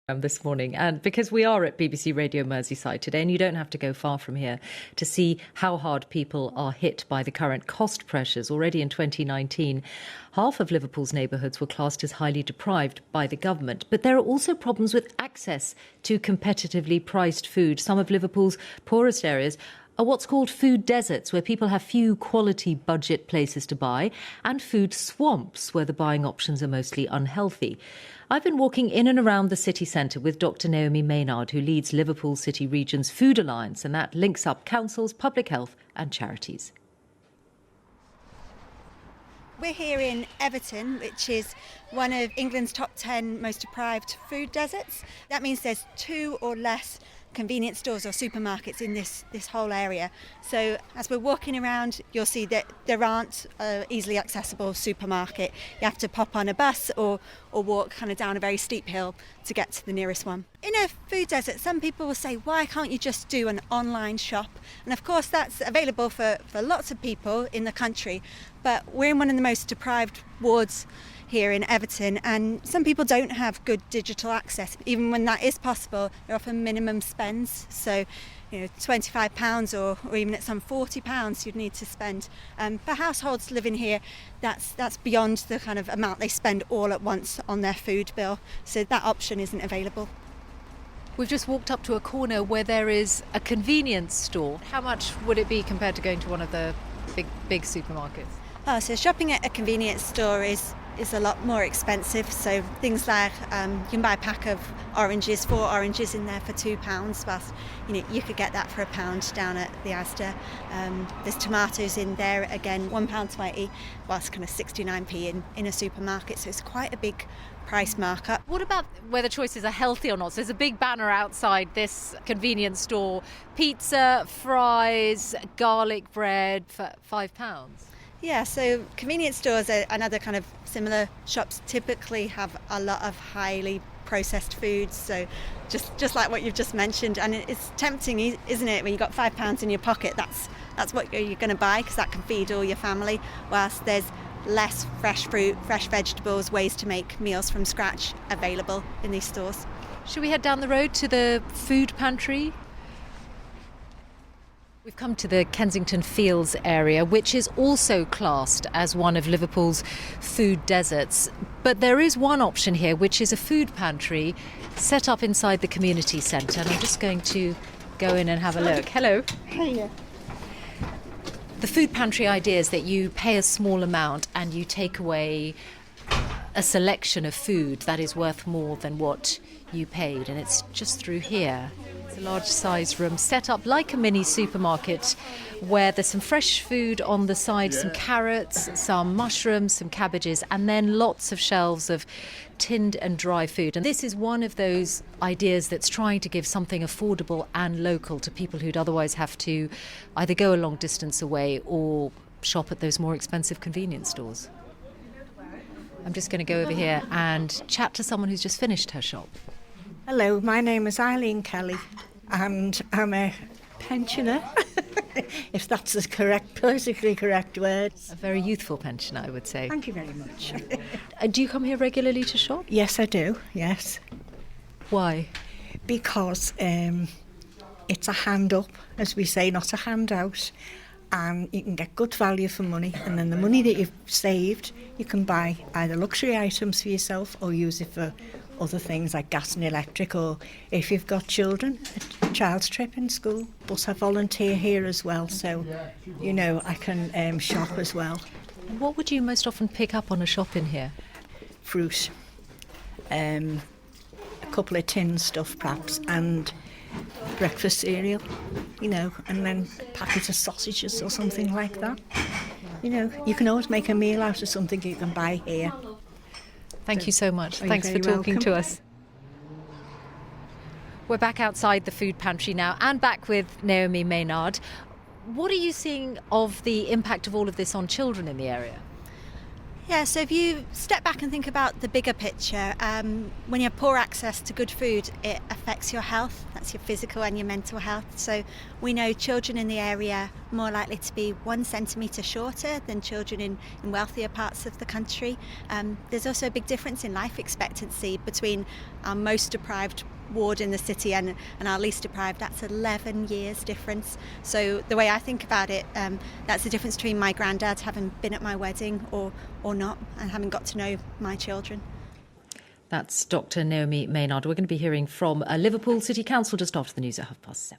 This morning, and because we are at BBC Radio Merseyside today, and you don't have to go far from here to see how hard people are hit by the current cost pressures. Already in 2019, half of Liverpool's neighbourhoods were classed as highly deprived by the government. But there are also problems with access to competitively priced food. Some of Liverpool's poorest areas are what's called food deserts, where people have few quality budget places to buy, and food swamps, where the buying options are mostly unhealthy. I've been walking in and around the city centre with Dr Naomi Maynard, who leads Liverpool City Region's Food Alliance, and that links up councils, public health and charities. We're here in Everton, which is one of England's top 10 most deprived food deserts. That means there's 2 or less convenience stores or supermarkets in this whole area. So as we're walking around, you'll see that there aren't easily accessible supermarket. You have to pop on a bus or walk kind of down a very steep hill to get to the nearest one. In a food desert, some people will say, why can't you just do an online shop? And of course that's available for lots of people in the country, but we're in one of the most deprived wards here in Everton, and some people don't have good digital access. Even when that is possible, they're often minimum spends. So, £25 or even at some £40 you'd need to spend. For households living here, that's beyond the kind of amount they spend all at once on their food bill. So that option isn't available. We've just walked up to a corner where there is a convenience store. How much would it be compared to going to one of the big supermarkets? So shopping at a convenience store is a lot more expensive. So things like you can buy a pack of oranges, 4 oranges in there for £2, whilst you could get that for £1 down at the Asda. There's tomatoes in there, again £1.20, whilst kind of 69p in a supermarket. So it's quite a big price markup. What about where the choices are healthy or not? So there's a big banner outside this convenience store: pizza, fries, garlic bread for £5. Yeah, so convenience stores and other kind of similar shops typically have a lot of highly processed foods, so just like what you've just mentioned, and it's tempting, isn't it, when you've got £5 in your pocket, that's what you're going to buy, because that can feed all your family, whilst there's less fresh fruit, fresh vegetables, ways to make meals from scratch available in these stores. Should we head down the road to the food pantry? We've come to the Kensington Fields area, which is also classed as one of Liverpool's food deserts. But there is one option here, which is a food pantry set up inside the community centre. And I'm just going to go in and have a look. Hello. Hiya. The food pantry idea is that you pay a small amount and you take away a selection of food that is worth more than what you paid. And it's just through here. A large size room set up like a mini supermarket, where there's some fresh food on the side, some carrots, some mushrooms, some cabbages, and then lots of shelves of tinned and dry food. And this is one of those ideas that's trying to give something affordable and local to people who'd otherwise have to either go a long distance away or shop at those more expensive convenience stores. I'm just going to go over here and chat to someone who's just finished her shop. Hello, my name is Eileen Kelly and I'm a pensioner, if that's the politically correct word. A very youthful pensioner, I would say. Thank you very much. Do you come here regularly to shop? Yes, I do, yes. Why? Because it's a hand up, as we say, not a handout. And you can get good value for money, and then the money that you've saved you can buy either luxury items for yourself or use it for other things like gas and electric, or if you've got children, a child's trip in school. But I volunteer here as well, so I can shop as well. What would you most often pick up on a shop in here? Fruit, a couple of tin stuff perhaps, and breakfast cereal, and then a packet of sausages or something like that. You can always make a meal out of something you can buy here. Thank you so much. Thanks for talking to us. We're back outside the food pantry now, and back with Naomi Maynard. What are you seeing of the impact of all of this on children in the area? Yeah, so if you step back and think about the bigger picture, when you have poor access to good food, it affects affects your health. That's your physical and your mental health. So we know children in the area are more likely to be 1 centimetre shorter than children in wealthier parts of the country. There's also a big difference in life expectancy between our most deprived ward in the city and our least deprived. That's 11 years difference. So the way I think about it, that's the difference between my granddad having been at my wedding or not, and having got to know my children. That's Dr Naomi Maynard. We're going to be hearing from Liverpool City Council just after the news at 7:30.